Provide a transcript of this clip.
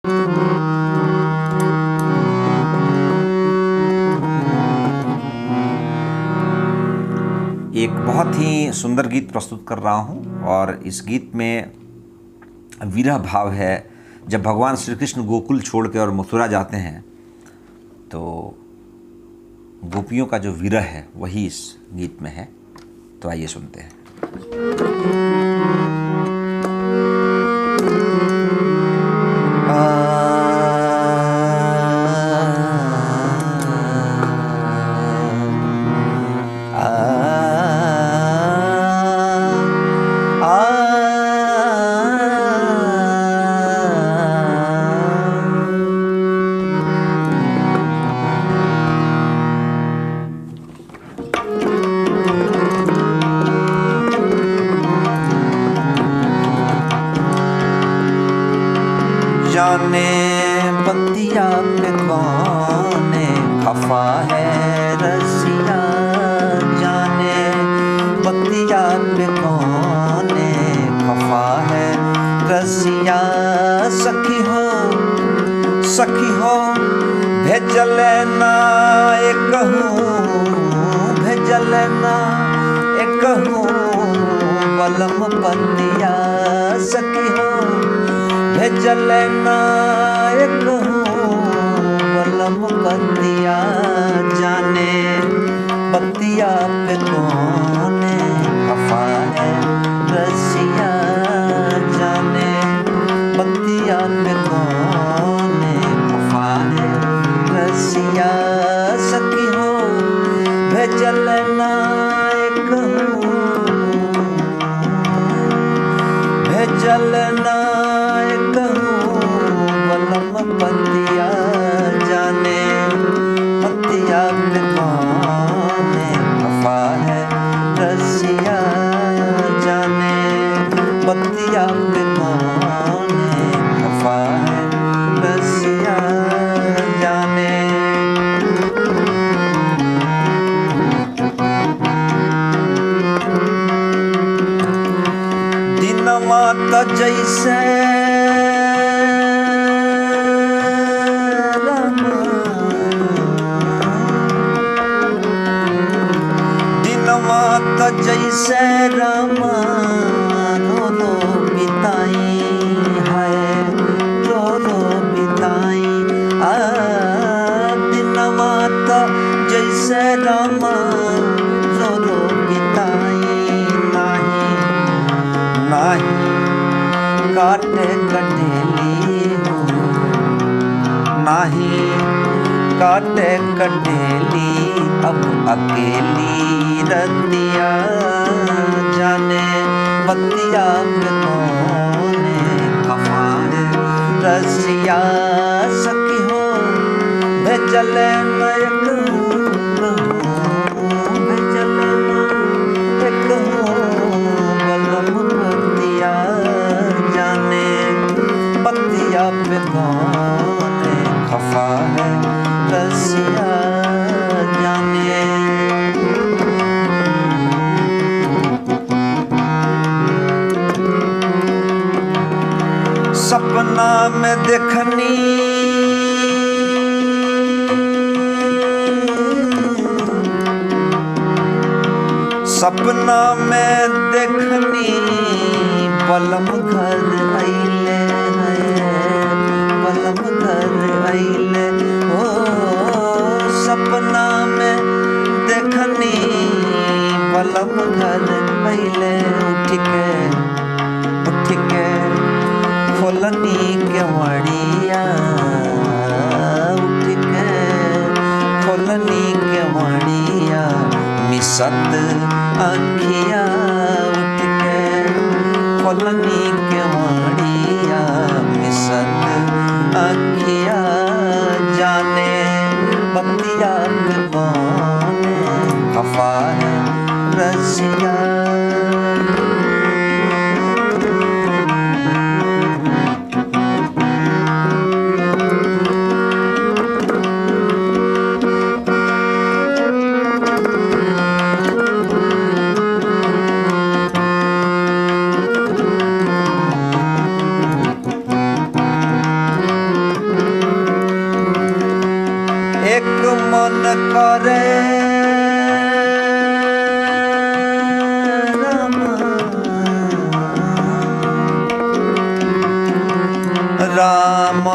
एक बहुत ही सुंदर गीत प्रस्तुत कर रहा हूँ और इस गीत में विरह भाव है। जब भगवान श्री कृष्ण गोकुल छोड़ के और मथुरा जाते हैं तो गोपियों का जो विरह है वही इस गीत में है। तो आइए सुनते हैं। जाने बतिया पे कौने खफा है रसिया, जाने बतिया पे कौने खफा है रसिया। सखी हो भेजल ना एक भेजल ना एक बलम बतिया। सखी हो भेजल ना एक बलम बतिया, जाने बतिया पे कौने खफा है रसिया। जाने बतिया पे कौने खफा है रसिया। सखी हो भेजल ना एक भेजल ना बतिया, जाने बतिया पे कौने खफा है रसिया। जाने बतिया पे कौने खफा है रसिया। जाने दिनमा त जैसे जैसे रामा रो रो बिताई है, रो रो बिताई दिनवा तो जैसे रामा रो रो बिताई। नाही काटे कटेली हो, नाही काटे कटेली अब अकेली रतिया। जाने बतिया पे कौने खफा है रसिया। सखी हो भेजल न एक भेजल न एक बलम बतिया। जाने बतिया पे कौने खफा है रसिया। जाने सपना में देखनी सपना में देखनी बलम घर अइले हैं, बलम घर अइले हो। सपना में देखनी बलम घर अइले। उठ के खोलनी के वड़िया, उठ के खोलनी के वड़िया मिसत अखिया। उठ के खोलनी के वड़िया मिसत अखिया। जाने बतिया पे कौने खफा है रसिया। एक मन करे राम